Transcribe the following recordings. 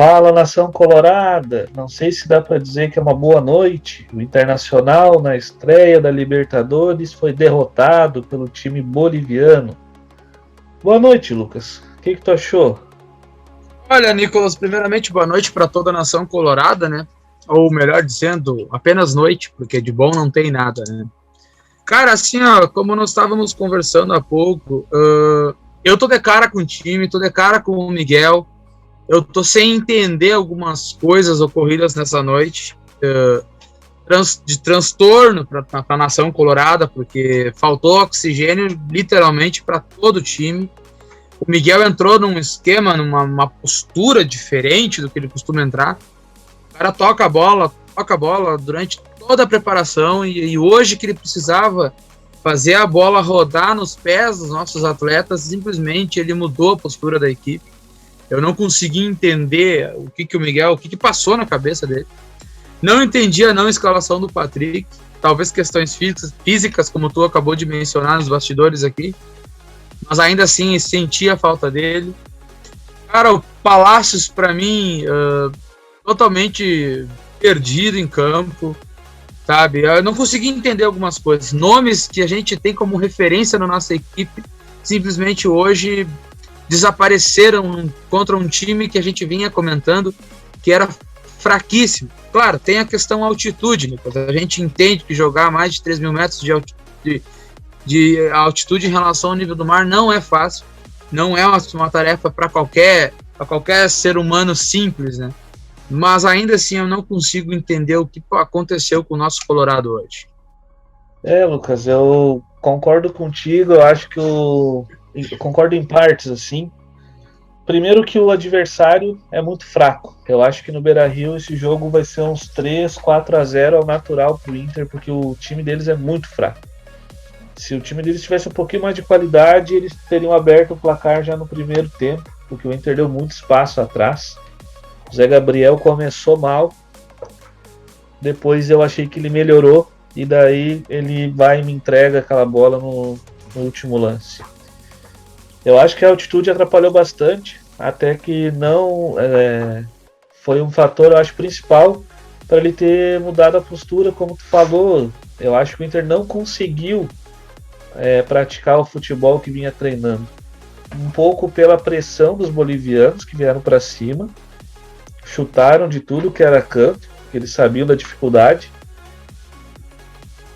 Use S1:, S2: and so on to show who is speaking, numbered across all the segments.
S1: Fala, nação colorada. Não sei se dá para dizer que é uma boa noite. O Internacional, na estreia da Libertadores, foi derrotado pelo time boliviano. Boa noite, Lucas. O que tu achou?
S2: Olha, Nicolas, primeiramente, boa noite para toda a nação colorada, né? Ou melhor dizendo, apenas noite, porque de bom não tem nada, né? Cara, assim, ó, como nós estávamos conversando há pouco, eu tô de cara com o time, tô de cara com o Miguel, eu tô sem entender algumas coisas ocorridas nessa noite, de transtorno para a nação colorada, porque faltou oxigênio literalmente para todo o time. O Miguel entrou num esquema, numa postura diferente do que ele costuma entrar. O cara toca a bola durante toda a preparação e hoje que ele precisava fazer a bola rodar nos pés dos nossos atletas, simplesmente ele mudou a postura da equipe. Eu não consegui entender o que passou na cabeça dele. Não entendi a não escalação do Patrick, talvez questões físicas, como tu acabou de mencionar nos bastidores aqui, mas ainda assim senti a falta dele. Cara, o Palácios, para mim, totalmente perdido em campo, sabe? Eu não consegui entender algumas coisas. Nomes que a gente tem como referência na nossa equipe, simplesmente hoje desapareceram contra um time que a gente vinha comentando que era fraquíssimo. Claro, tem a questão altitude, né? A gente entende que jogar a mais de 3 mil metros de altitude em relação ao nível do mar não é fácil, não é uma tarefa para qualquer ser humano simples, né? Mas ainda assim eu não consigo entender o que aconteceu com o nosso Colorado hoje.
S1: Lucas, eu concordo contigo, eu acho que eu concordo em partes, assim. Primeiro que o adversário é muito fraco. Eu acho que no Beira-Rio esse jogo vai ser uns 3-4-0 ao natural pro Inter, porque o time deles é muito fraco. Se o time deles tivesse um pouquinho mais de qualidade, eles teriam aberto o placar já no primeiro tempo, porque o Inter deu muito espaço atrás. O Zé Gabriel começou mal, depois eu achei que ele melhorou, e daí ele vai e me entrega aquela bola no último lance. Eu acho que a altitude atrapalhou bastante, até que não foi um fator, eu acho, principal para ele ter mudado a postura, como tu falou. Eu acho que o Inter não conseguiu praticar o futebol que vinha treinando. Um pouco pela pressão dos bolivianos que vieram para cima, chutaram de tudo que era canto, eles sabiam da dificuldade,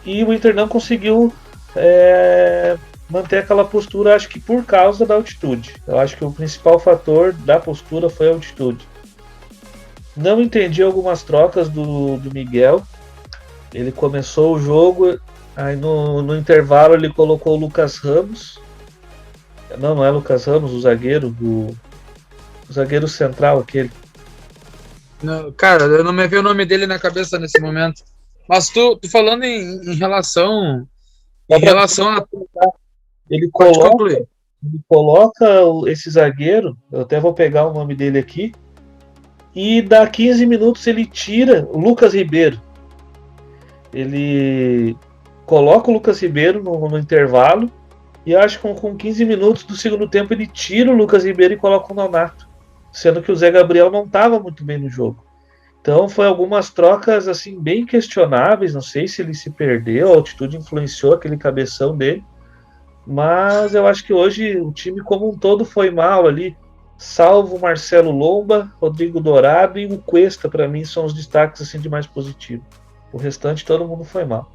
S1: e o Inter não conseguiu manter aquela postura, acho que por causa da altitude. Eu acho que o principal fator da postura foi a altitude. Não entendi algumas trocas do Miguel. Ele começou o jogo, aí no intervalo ele colocou o Lucas Ramos. Não é Lucas Ramos, o zagueiro, o zagueiro central aquele.
S2: Não, cara, eu não me veio o nome dele na cabeça nesse momento. Mas tu falando em relação a...
S1: Ele
S2: Pode concluir.
S1: coloca esse zagueiro, eu até vou pegar o nome dele aqui, e dá 15 minutos ele tira o Lucas Ribeiro. Ele coloca o Lucas Ribeiro no intervalo, e acho que com 15 minutos do segundo tempo ele tira o Lucas Ribeiro e coloca o Nonato, sendo que o Zé Gabriel não estava muito bem no jogo. Então foi algumas trocas assim bem questionáveis, não sei se ele se perdeu, a altitude influenciou aquele cabeção dele, mas eu acho que hoje o time como um todo foi mal ali, salvo o Marcelo Lomba, Rodrigo Dourado e o Cuesta, para mim são os destaques assim de mais positivo. O restante todo mundo foi mal.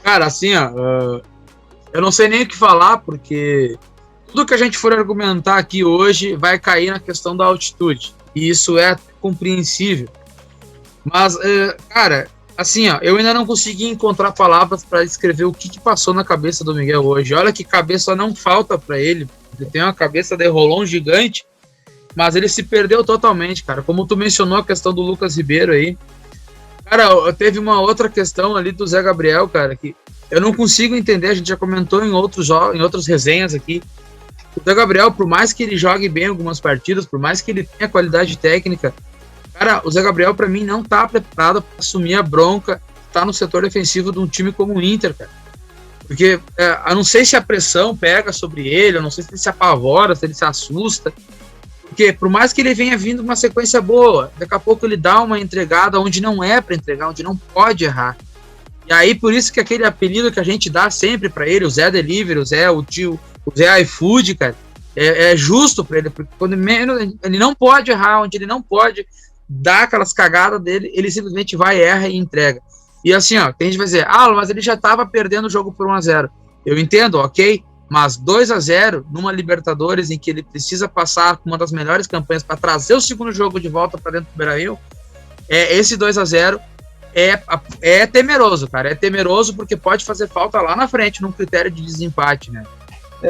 S2: Cara, assim, ó, eu não sei nem o que falar, porque tudo que a gente for argumentar aqui hoje vai cair na questão da altitude, e isso é compreensível. Mas, cara, assim, ó, eu ainda não consegui encontrar palavras para descrever o que passou na cabeça do Miguel hoje. Olha que cabeça não falta para ele. Ele tem uma cabeça de rolão gigante, mas ele se perdeu totalmente, cara. Como tu mencionou a questão do Lucas Ribeiro aí. Cara, teve uma outra questão ali do Zé Gabriel, cara, que eu não consigo entender. A gente já comentou em outras resenhas aqui. O Zé Gabriel, por mais que ele jogue bem algumas partidas, por mais que ele tenha qualidade técnica, cara, o Zé Gabriel, pra mim, não tá preparado pra assumir a bronca, tá no setor defensivo de um time como o Inter, cara. Porque eu não sei se a pressão pega sobre ele, eu não sei se ele se apavora, se ele se assusta, Porque por mais que ele venha vindo uma sequência boa, daqui a pouco ele dá uma entregada onde não é para entregar, onde não pode errar. E aí por isso que aquele apelido que a gente dá sempre para ele, o Zé Delivery, o Zé iFood, cara, é justo para ele, porque quando menos ele não pode errar, onde ele não pode dar aquelas cagadas dele, ele simplesmente vai, erra e entrega. E assim, ó, tem gente que vai dizer, mas ele já estava perdendo o jogo por 1-0. Eu entendo, ok, mas 2-0 numa Libertadores em que ele precisa passar uma das melhores campanhas para trazer o segundo jogo de volta para dentro do Beira-Rio, esse 2-0 é temeroso, cara. É temeroso porque pode fazer falta lá na frente, num critério de desempate, né?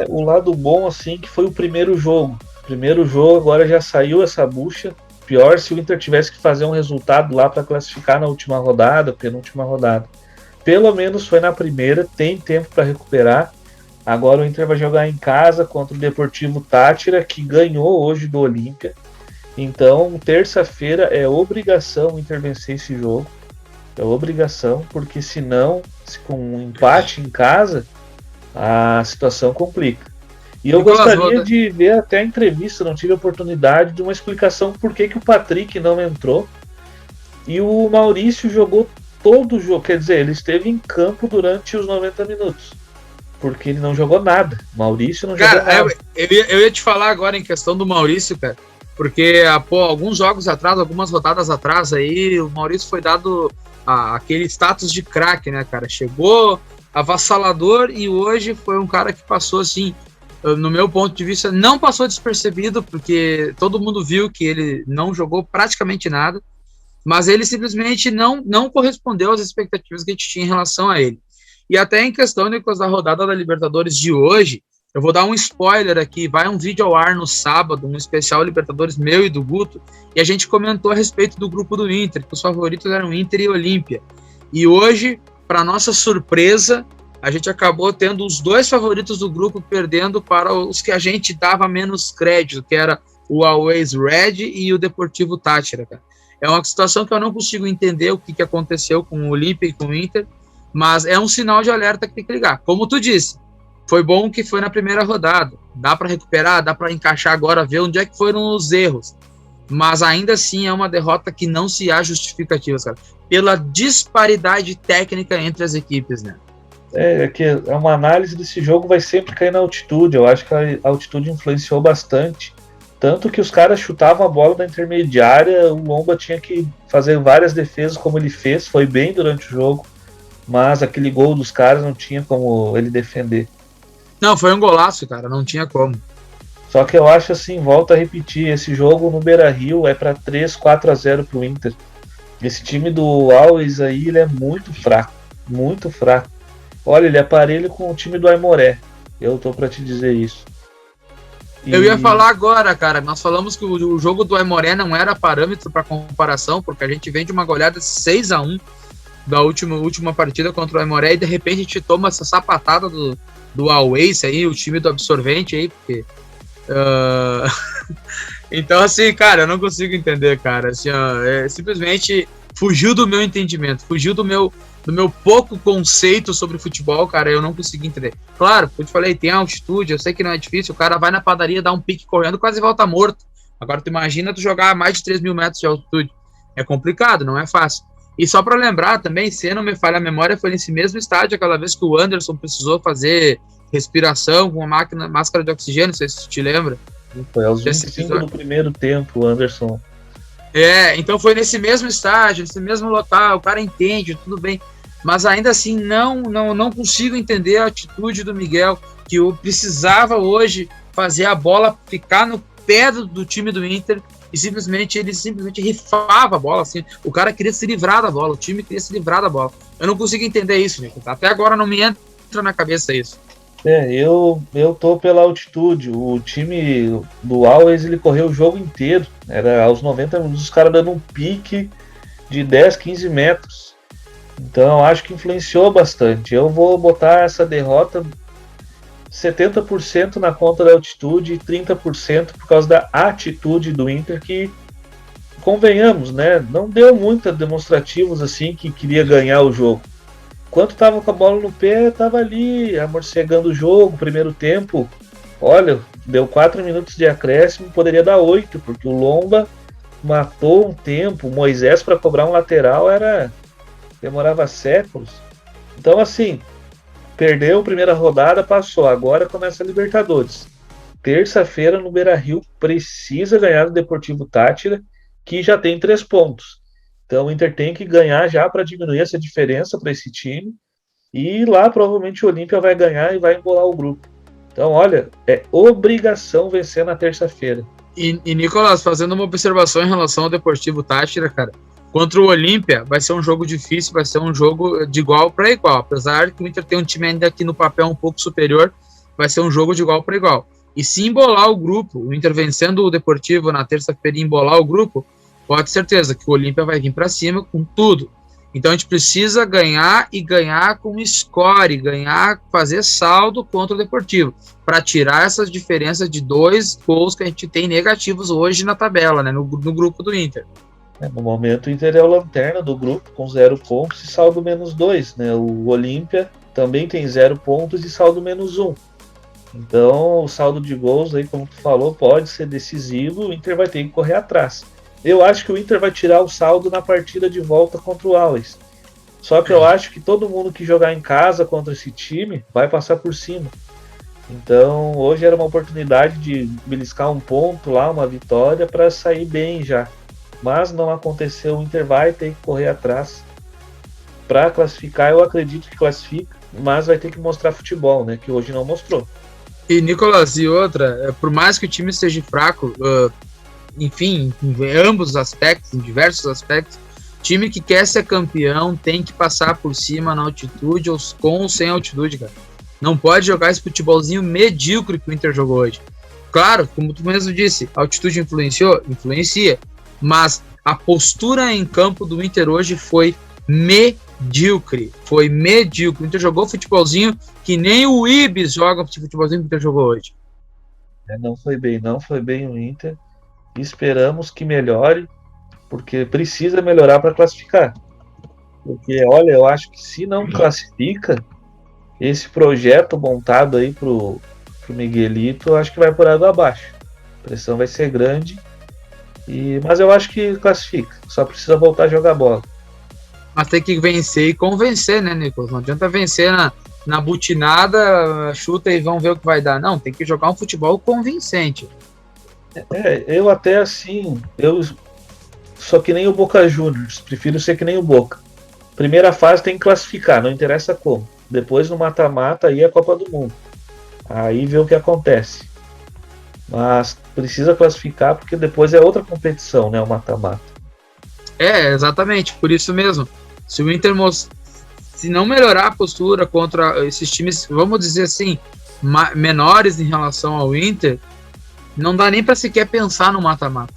S1: O lado bom, assim, que foi o primeiro jogo. Primeiro jogo, agora já saiu essa bucha. Pior se o Inter tivesse que fazer um resultado lá para classificar na última rodada, penúltima rodada. Pelo menos foi na primeira, tem tempo para recuperar. Agora o Inter vai jogar em casa contra o Deportivo Táchira, que ganhou hoje do Olímpia. Então, terça-feira é obrigação o Inter vencer esse jogo. É obrigação, porque senão, com um empate em casa, a situação complica. E eu gostaria de ver até a entrevista, não tive a oportunidade, de uma explicação por que o Patrick não entrou. E o Maurício jogou todo o jogo, quer dizer, ele esteve em campo durante os 90 minutos. Porque ele não jogou nada. Maurício não jogou nada.
S2: Eu ia te falar agora em questão do Maurício, cara. Porque alguns jogos atrás, algumas rodadas atrás, aí o Maurício foi dado aquele status de craque, né, cara? Chegou avassalador e hoje foi um cara que passou, assim, no meu ponto de vista, não passou despercebido, porque todo mundo viu que ele não jogou praticamente nada, mas ele simplesmente não correspondeu às expectativas que a gente tinha em relação a ele. E até em questão, Nicolas, da rodada da Libertadores de hoje, eu vou dar um spoiler aqui, vai um vídeo ao ar no sábado, um especial Libertadores meu e do Guto, e a gente comentou a respeito do grupo do Inter, que os favoritos eram Inter e Olímpia. E hoje, para nossa surpresa, a gente acabou tendo os dois favoritos do grupo perdendo para os que a gente dava menos crédito, que era o Always Red e o Deportivo Táchira, cara. É uma situação que eu não consigo entender o que aconteceu com o Olímpia e com o Inter, mas é um sinal de alerta que tem que ligar. Como tu disse, foi bom que foi na primeira rodada, dá para recuperar, dá para encaixar agora, ver onde é que foram os erros, mas ainda assim é uma derrota que não se há justificativas, cara, pela disparidade técnica entre as equipes, né?
S1: Que uma análise desse jogo vai sempre cair na altitude. Eu acho que a altitude influenciou bastante, tanto que os caras chutavam a bola da intermediária, o Lomba tinha que fazer várias defesas como ele fez, foi bem durante o jogo, mas aquele gol dos caras não tinha como ele defender.
S2: Não, foi um golaço, cara, não tinha como.
S1: Só que eu acho assim, volto a repetir, esse jogo no Beira-Rio é para 3-4-0 pro Inter. Esse time do Always aí, ele é muito fraco, muito fraco. Olha, ele é parelho com o time do Aimoré, eu tô para te dizer isso.
S2: Eu ia falar agora, cara, nós falamos que o jogo do Aimoré não era parâmetro para comparação, porque a gente vem de uma goleada 6-1 da última partida contra o Aimoré e de repente a gente toma essa sapatada do Always aí, o time do absorvente aí, porque então assim, cara, eu não consigo entender, cara, assim, simplesmente fugiu do meu entendimento, fugiu do meu pouco conceito sobre futebol, cara, eu não consegui entender. Claro, como eu te falei, tem altitude, eu sei que não é difícil, o cara vai na padaria, dá um pique correndo, quase volta morto. Agora tu imagina tu jogar a mais de 3.000 metros de altitude, é complicado, não é fácil. E só para lembrar também, se não me falha a memória, foi nesse mesmo estádio, aquela vez que o Anderson precisou fazer respiração com uma máscara de oxigênio, não sei se tu te lembra.
S1: Foi aos 25 do primeiro tempo, o Anderson.
S2: Então foi nesse mesmo estádio, nesse mesmo local, o cara entende, tudo bem. Mas ainda assim, não consigo entender a atitude do Miguel, que eu precisava hoje fazer a bola ficar no pé do time do Inter, e ele simplesmente rifava a bola, assim, o cara queria se livrar da bola, o time queria se livrar da bola. Eu não consigo entender isso, Nico. Até agora não me entra na cabeça isso.
S1: Eu tô pela altitude. O time do Always, ele correu o jogo inteiro. Era aos 90 minutos, os caras dando um pique de 10, 15 metros. Então, acho que influenciou bastante. Eu vou botar essa derrota 70% na conta da altitude e 30% por causa da atitude do Inter, que, convenhamos, né, não deu muita demonstrativos assim que queria ganhar o jogo. Enquanto tava com a bola no pé, tava ali amorcegando o jogo. Primeiro tempo, Olha, deu 4 minutos de acréscimo, poderia dar 8, porque o Lomba matou um tempo. O Moisés para cobrar um lateral demorava séculos. Então, assim, perdeu a primeira rodada, passou. Agora começa a Libertadores. Terça-feira no Beira-Rio precisa ganhar do Deportivo Táchira, que já tem 3 pontos. Então o Inter tem que ganhar já para diminuir essa diferença para esse time. E lá provavelmente o Olímpia vai ganhar e vai embolar o grupo. Então, olha, é obrigação vencer na terça-feira.
S2: E Nicolas, fazendo uma observação em relação ao Deportivo Táchira, cara, contra o Olímpia vai ser um jogo difícil, vai ser um jogo de igual para igual. Apesar que o Inter tem um time ainda aqui no papel um pouco superior, vai ser um jogo de igual para igual. E se embolar o grupo, o Inter vencendo o Deportivo na terça-feira e embolar o grupo, pode ter certeza que o Olímpia vai vir para cima com tudo. Então a gente precisa ganhar e ganhar com score, ganhar, fazer saldo contra o Deportivo, para tirar essas diferenças de 2 gols que a gente tem negativos hoje na tabela, né, no grupo do Inter.
S1: No momento o Inter é o lanterna do grupo com 0 pontos e saldo -2, né? O Olímpia também tem 0 pontos e saldo -1. Então o saldo de gols aí, como tu falou, pode ser decisivo, o Inter vai ter que correr atrás. Eu acho que o Inter vai tirar o saldo na partida de volta contra o Always. Só que eu acho que todo mundo que jogar em casa contra esse time vai passar por cima. Então hoje era uma oportunidade de beliscar um ponto lá, uma vitória, para sair bem já. Mas não aconteceu, o Inter vai ter que correr atrás para classificar. Eu acredito que classifica, mas vai ter que mostrar futebol, né? Que hoje não mostrou.
S2: E Nicolas, e outra, por mais que o time esteja fraco, enfim, em ambos os aspectos, em diversos aspectos, time que quer ser campeão tem que passar por cima na altitude, ou com ou sem altitude, cara. Não pode jogar esse futebolzinho medíocre que o Inter jogou hoje. Claro, como tu mesmo disse, a altitude influenciou? Influencia. Mas a postura em campo do Inter hoje foi medíocre. Foi medíocre. O Inter jogou futebolzinho que nem o Ibis joga futebolzinho que o Inter jogou hoje.
S1: Não foi bem o Inter. Esperamos que melhore, porque precisa melhorar para classificar. Porque, olha, eu acho que se não classifica, esse projeto montado aí pro Miguelito, eu acho que vai por água abaixo. A pressão vai ser grande, mas eu acho que classifica. Só precisa voltar a jogar bola.
S2: Mas tem que vencer e convencer, né, Nicolas? Não adianta vencer na butinada, chuta e vamos ver o que vai dar. Não, tem que jogar um futebol convincente.
S1: Eu até assim, eu sou que nem o Boca Juniors, prefiro ser que nem o Boca. Primeira fase tem que classificar, não interessa como. Depois no mata-mata aí é a Copa do Mundo. Aí vê o que acontece. Mas precisa classificar porque depois é outra competição, né, o mata-mata.
S2: Exatamente, por isso mesmo. Se o Inter se não melhorar a postura contra esses times, vamos dizer assim, menores em relação ao Inter, não dá nem para sequer pensar no mata-mata.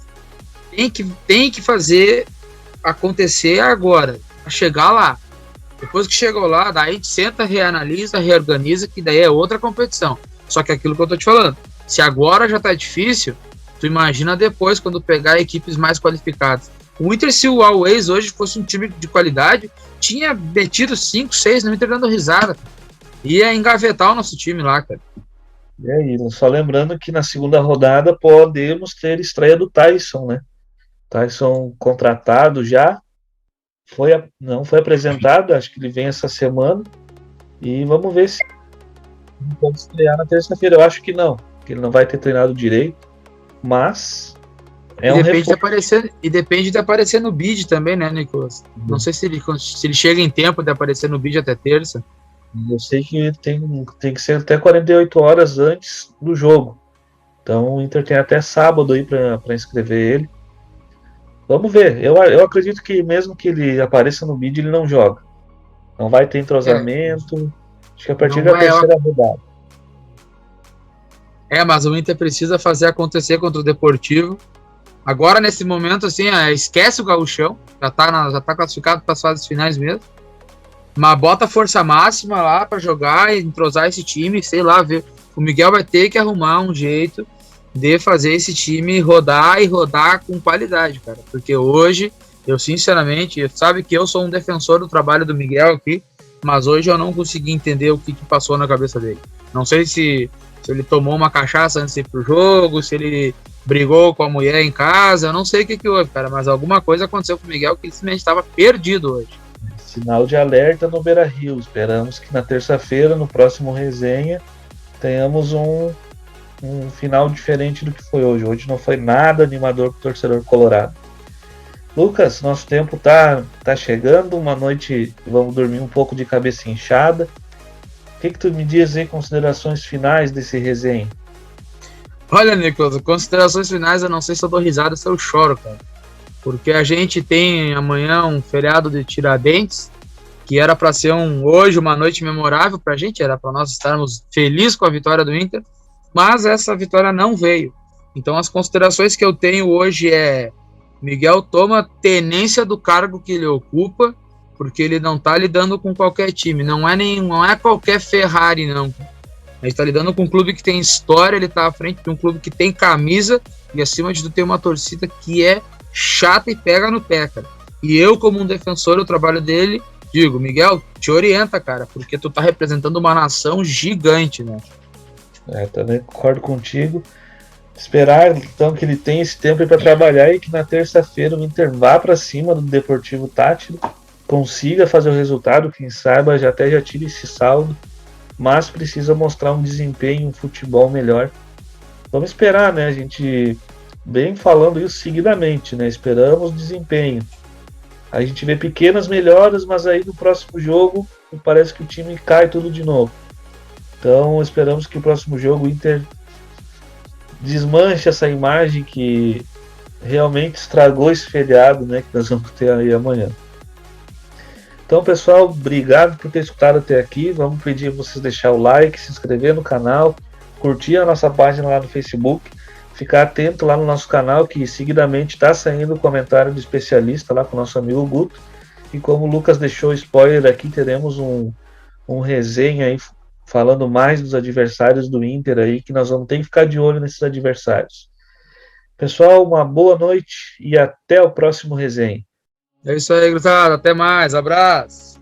S2: Tem que fazer acontecer agora, para chegar lá. Depois que chegou lá, daí a gente senta, reanalisa, reorganiza, que daí é outra competição. Só que é aquilo que eu tô te falando, se agora já tá difícil, tu imagina depois, quando pegar equipes mais qualificadas. O Inter, se o Always hoje fosse um time de qualidade, tinha metido 5, 6 no Inter dando risada. Ia engavetar o nosso time lá, cara.
S1: E aí, só lembrando que na segunda rodada podemos ter estreia do Tyson, né? Tyson contratado já. Não foi apresentado, acho que ele vem essa semana. E vamos ver se ele pode estrear na terça-feira. Eu acho que não, que ele não vai ter treinado direito. Mas
S2: depende de aparecer no bid também, né, Nicolas? Não sei se ele chega em tempo de aparecer no bid até terça.
S1: Eu sei que tem que ser até 48 horas antes do jogo. Então o Inter tem até sábado aí para inscrever ele. Vamos ver. Eu acredito que mesmo que ele apareça no bid, ele não joga. Não vai ter entrosamento. Acho que a partir da terceira rodada.
S2: Mas o Inter precisa fazer acontecer contra o Deportivo. Agora, nesse momento, assim, esquece o gauchão. Já tá classificado para as fases finais mesmo. Mas bota força máxima lá para jogar e entrosar esse time, sei lá, ver. O Miguel vai ter que arrumar um jeito de fazer esse time rodar e rodar com qualidade, cara. Porque hoje, eu sinceramente, sabe que eu sou um defensor do trabalho do Miguel aqui, mas hoje eu não consegui entender o que passou na cabeça dele. Não sei se Se ele tomou uma cachaça antes de ir pro jogo, se ele brigou com a mulher em casa, eu não sei o que houve, cara, mas alguma coisa aconteceu com o Miguel que ele simplesmente estava perdido hoje.
S1: Sinal de alerta no Beira-Rio. Esperamos que na terça-feira, no próximo resenha, tenhamos um final diferente do que foi hoje. Hoje não foi nada animador para o torcedor colorado. Lucas, nosso tempo tá chegando, uma noite vamos dormir um pouco de cabeça inchada. O que tu me diz aí, considerações finais desse resenha?
S2: Olha, Nicolas, considerações finais, eu não sei se eu dou risada, se eu choro, cara. Porque a gente tem amanhã um feriado de Tiradentes, que era para ser hoje uma noite memorável pra gente, era para nós estarmos felizes com a vitória do Inter, mas essa vitória não veio. Então as considerações que eu tenho hoje é: Miguel toma tenência do cargo que ele ocupa, porque ele não tá lidando com qualquer time, não é qualquer Ferrari, não. A gente tá lidando com um clube que tem história, ele tá à frente de um clube que tem camisa e acima de tudo tem uma torcida que é chata e pega no pé, cara. E eu, como um defensor do trabalho dele, digo: Miguel, te orienta, cara, porque tu tá representando uma nação gigante, né?
S1: Também concordo contigo. Esperar então que ele tenha esse tempo para trabalhar e que na terça-feira o Inter vá para cima do Deportivo Táchira, consiga fazer o resultado, quem saiba já tire esse saldo, mas precisa mostrar um desempenho, um futebol melhor. Vamos esperar, né? A gente vem falando isso seguidamente, né? Esperamos desempenho. A gente vê pequenas melhoras, mas aí no próximo jogo parece que o time cai tudo de novo. Então esperamos que o próximo jogo o Inter desmanche essa imagem que realmente estragou esse feriado, né, que nós vamos ter aí amanhã. Então, pessoal, obrigado por ter escutado até aqui. Vamos pedir a vocês deixar o like, se inscrever no canal, curtir a nossa página lá no Facebook, ficar atento lá no nosso canal, que seguidamente está saindo o comentário do especialista lá com o nosso amigo Guto. E como o Lucas deixou spoiler aqui, teremos um resenha aí falando mais dos adversários do Inter aí, que nós vamos ter que ficar de olho nesses adversários. Pessoal, uma boa noite e até o próximo resenha.
S2: É isso aí, gurizada. Até mais. Abraço.